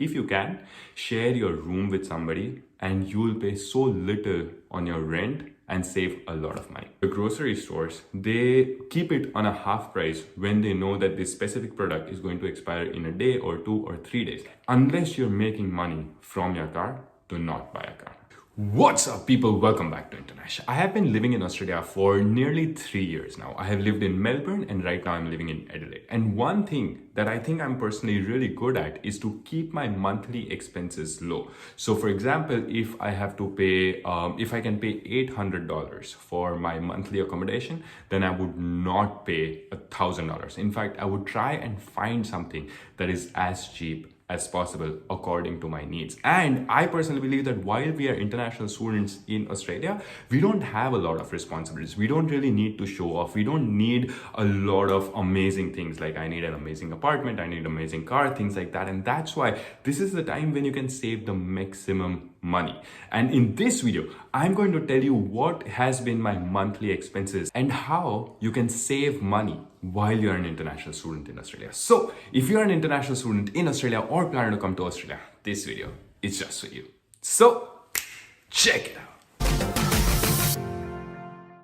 if you can, share your room with somebody and you'll pay so little on your rent and save a lot of money. The grocery stores, they keep it on a half price when they know that this specific product is going to expire in a day or 2 or 3 days. Unless you're making money from your car, do not buy a car. What's up, people? Welcome back to Internash. I have been living in Australia for nearly 3 years now. I have lived in Melbourne and right now I'm living in Adelaide. And one thing that I think I'm personally really good at is to keep my monthly expenses low. So for example, if I have to pay, if I can pay $800 for my monthly accommodation, then I would not pay $1,000. In fact, I would try and find something that is as cheap as possible according to my needs. And I personally believe that while we are international students in Australia, we don't have a lot of responsibilities. We don't really need to show off. We don't need a lot of amazing things like I need an amazing apartment, I need an amazing car, things like that. And that's why this is the time when you can save the maximum money. And in this video, I'm going to tell you what has been my monthly expenses and how you can save money while you're an international student in Australia. So if you're an international student in Australia or planning to come to Australia, this video is just for you. So check it out.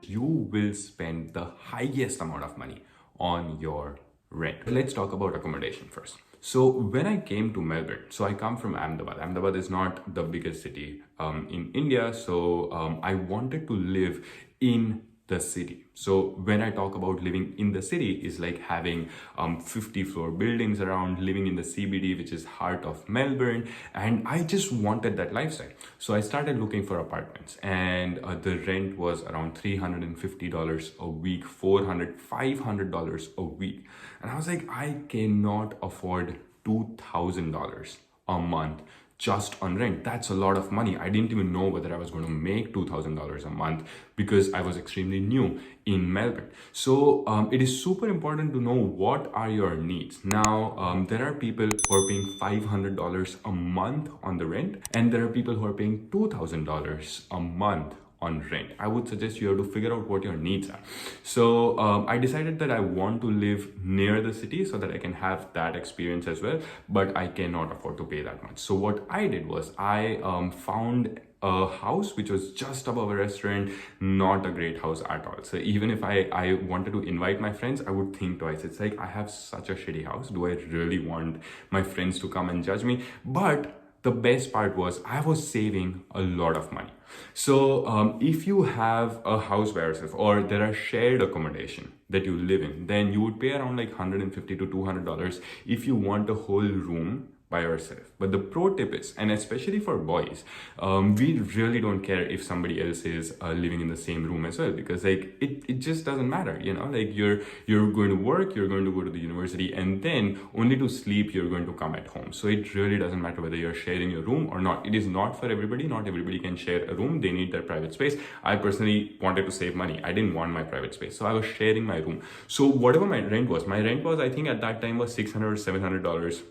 You will spend the highest amount of money on your rent. Let's talk about accommodation first. So when I came to Melbourne, so I come from Ahmedabad. Ahmedabad is not the biggest city in India. So I wanted to live in the city. So when I talk about living in the city, is like having 50-floor buildings around, living in the CBD, which is heart of Melbourne. And I just wanted that lifestyle. So I started looking for apartments and the rent was around $350 a week, $400, $500 a week. And I was like, I cannot afford $2,000 a month just on rent. That's a lot of money. I didn't even know whether I was going to make $2,000 a month because I was extremely new in Melbourne. So it is super important to know what are your needs. Now, there are people who are paying $500 a month on the rent, and there are people who are paying $2,000 a month on rent. I would suggest you have to figure out what your needs are. So I decided that I want to live near the city so that I can have that experience as well, but I cannot afford to pay that much. So what I did was I found a house which was just above a restaurant, not a great house at all. So even if I wanted to invite my friends, I would think twice. It's like, I have such a shitty house. Do I really want my friends to come and judge me? But the best part was I was saving a lot of money. So if you have a house by yourself or there are shared accommodation that you live in, then you would pay around like $150 to $200 if you want a whole room by yourself. But the pro tip is, and especially for boys, we really don't care if somebody else is living in the same room as well, because like it just doesn't matter, you know, like you're going to work, you're going to go to the university, and then only to sleep you're going to come at home. So it really doesn't matter whether you're sharing your room or not. It is not for everybody. Not everybody can share a room. They need their private space. I personally wanted to save money. I didn't want my private space, so I was sharing my room. So whatever my rent was, I think at that time was $600 or $700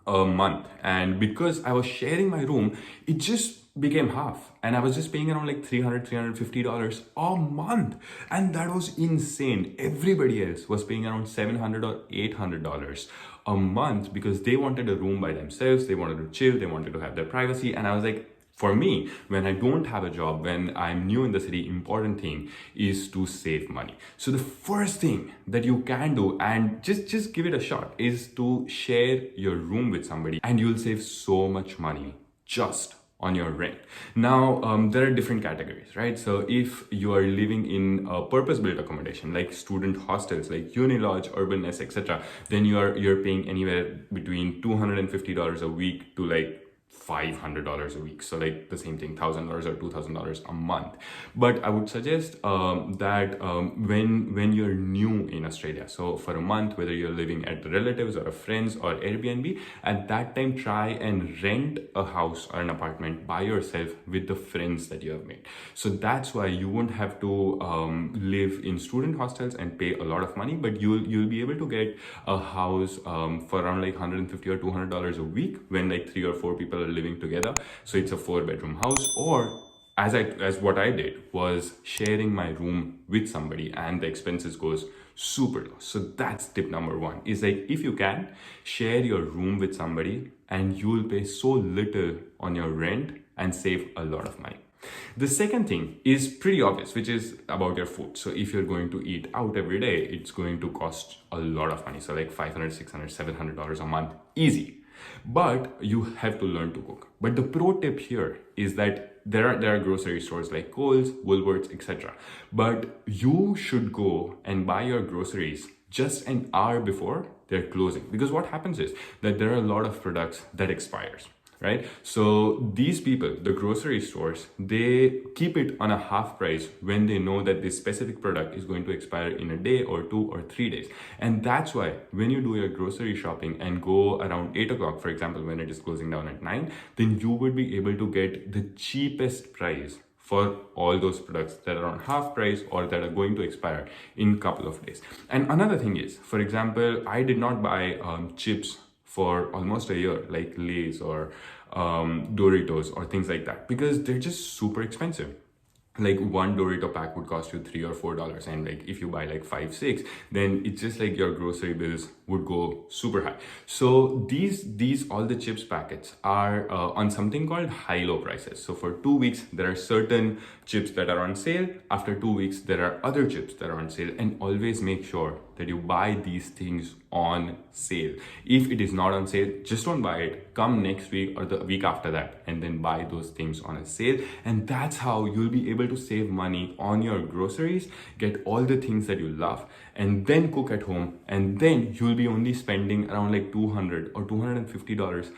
a month. And because I was sharing my room, it just became half, and I was just paying around like $350 a month, and that was insane. Everybody else was paying around $700 or $800 a month because they wanted a room by themselves, they wanted to chill, they wanted to have their privacy. And I was like, for me, when I don't have a job, when I'm new in the city, important thing is to save money. So the first thing that you can do, and just give it a shot, is to share your room with somebody, and you'll save so much money just on your rent. Now, there are different categories, right? So if you are living in a purpose-built accommodation, like student hostels, like Unilodge, Urban Nest, etc., then you're paying anywhere between $250 a week to like $500 a week. So like the same thing, $1,000 or $2,000 a month. But I would suggest that when you're new in Australia, so for a month, whether you're living at relatives or a friends or Airbnb, at that time try and rent a house or an apartment by yourself with the friends that you have made. So that's why you won't have to live in student hostels and pay a lot of money, but you'll be able to get a house for around like $150 or $200 a week when like 3 or 4 people are living together. So it's a 4-bedroom house. Or as what I did was sharing my room with somebody, and the expenses goes super low. So that's tip number 1, is like, if you can, share your room with somebody and you'll pay so little on your rent and save a lot of money. The second thing is pretty obvious, which is about your food. So if you're going to eat out every day, it's going to cost a lot of money. So like $500, $600, $700 a month, easy. But you have to learn to cook. But the pro tip here is that there are grocery stores like Kohl's, Woolworths, etc. But you should go and buy your groceries just an hour before they're closing. Because what happens is that there are a lot of products that expires. Right? So these people, the grocery stores, they keep it on a half price when they know that this specific product is going to expire in a day or 2 or 3 days. And that's why when you do your grocery shopping and go around 8 o'clock, for example, when it is closing down at 9, then you would be able to get the cheapest price for all those products that are on half price or that are going to expire in a couple of days. And another thing is, for example, I did not buy chips for almost a year, like Lay's or Doritos or things like that, because they're just super expensive. Like one Dorito pack would cost you $3 or $4, and like if you buy like 5, 6, then it's just like your grocery bills would go super high. So these all the chips packets are on something called high-low prices. So for 2 weeks there are certain chips that are on sale. After 2 weeks there are other chips that are on sale, and always make sure that you buy these things on sale. If it is not on sale, just don't buy it. Come next week or the week after that and then buy those things on a sale. And that's how you'll be able to save money on your groceries, get all the things that you love, and then cook at home. And then you'll be only spending around like $200 or $250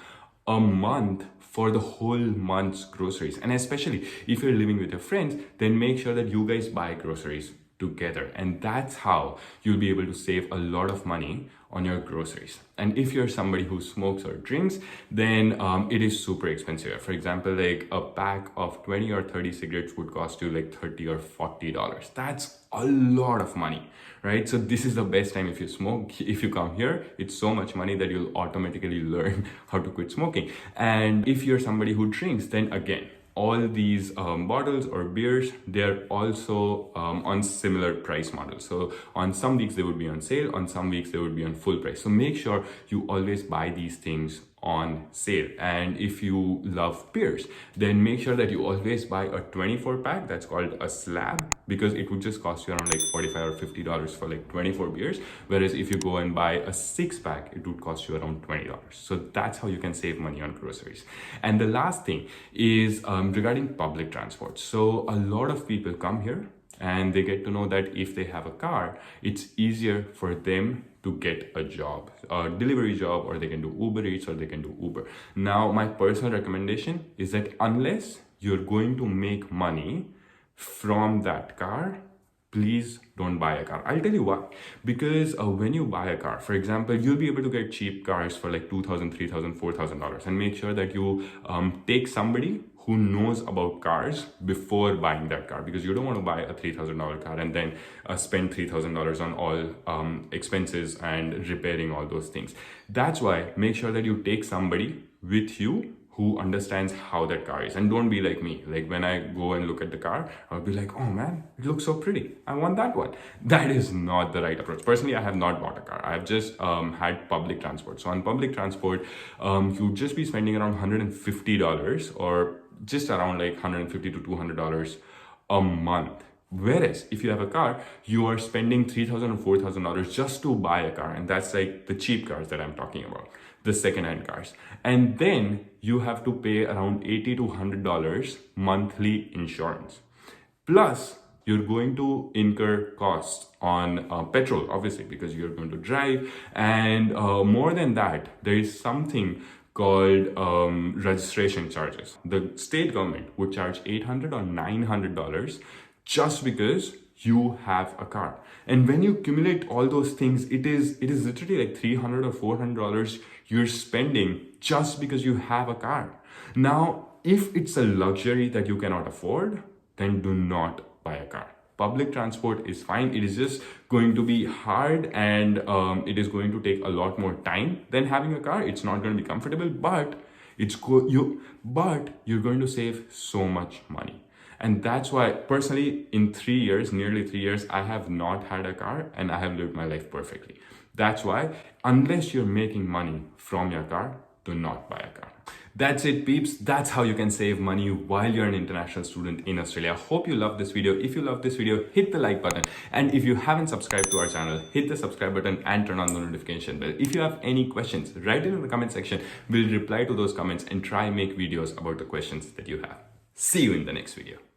a month for the whole month's groceries. And especially if you're living with your friends, then make sure that you guys buy groceries together, and that's how you'll be able to save a lot of money on your groceries. And if you're somebody who smokes or drinks, then it is super expensive. For example, like a pack of 20 or 30 cigarettes would cost you like $30 or $40. That's a lot of money, right? So this is the best time if you smoke. If you come here, it's so much money that you'll automatically learn how to quit smoking. And if you're somebody who drinks, then again, all these bottles or beers, they're also on similar price models. So on some weeks they would be on sale, on some weeks they would be on full price. So make sure you always buy these things on sale. And if you love beers, then make sure that you always buy a 24 pack that's called a slab, because it would just cost you around like $45 or $50 for like 24 beers. Whereas if you go and buy a 6 pack, it would cost you around $20. So that's how you can save money on groceries. And the last thing is regarding public transport. So a lot of people come here and they get to know that if they have a car, it's easier for them to get a job, a delivery job, or they can do Uber Eats or they can do Uber. Now, my personal recommendation is that unless you're going to make money from that car, please don't buy a car. I'll tell you why. Because when you buy a car, for example, you'll be able to get cheap cars for like $2,000, $3,000, $4,000, and make sure that you take somebody who knows about cars before buying that car, because you don't want to buy a $3,000 car and then spend $3,000 on all expenses and repairing all those things. That's why make sure that you take somebody with you who understands how that car is. And don't be like me. Like when I go and look at the car, I'll be like, oh man, it looks so pretty. I want that one. That is not the right approach. Personally, I have not bought a car. I've just had public transport. So on public transport, you'd just be spending around $150 or just around like $150 to $200 a month. Whereas if you have a car, you are spending $3,000 or $4,000 just to buy a car. And that's like the cheap cars that I'm talking about, the second-hand cars. And then you have to pay around $80 to $100 monthly insurance. Plus, you're going to incur costs on petrol, obviously, because you're going to drive. And more than that, there is something called registration charges. The state government would charge $800 or $900 just because you have a car. And when you accumulate all those things, it is literally like $300 or $400 you're spending just because you have a car. Now, if it's a luxury that you cannot afford, then do not buy a car. Public transport is fine. It is just going to be hard, and it is going to take a lot more time than having a car. It's not going to be comfortable, but you're going to save so much money. And that's why personally in 3 years, nearly 3 years, I have not had a car and I have lived my life perfectly. That's why unless you're making money from your car, do not buy a car. That's it, peeps. That's how you can save money while you're an international student in Australia. Hope you love this video. If you love this video, hit the like button. And if you haven't subscribed to our channel, hit the subscribe button and turn on the notification bell. If you have any questions, write it in the comment section. We'll reply to those comments and try and make videos about the questions that you have. See you in the next video.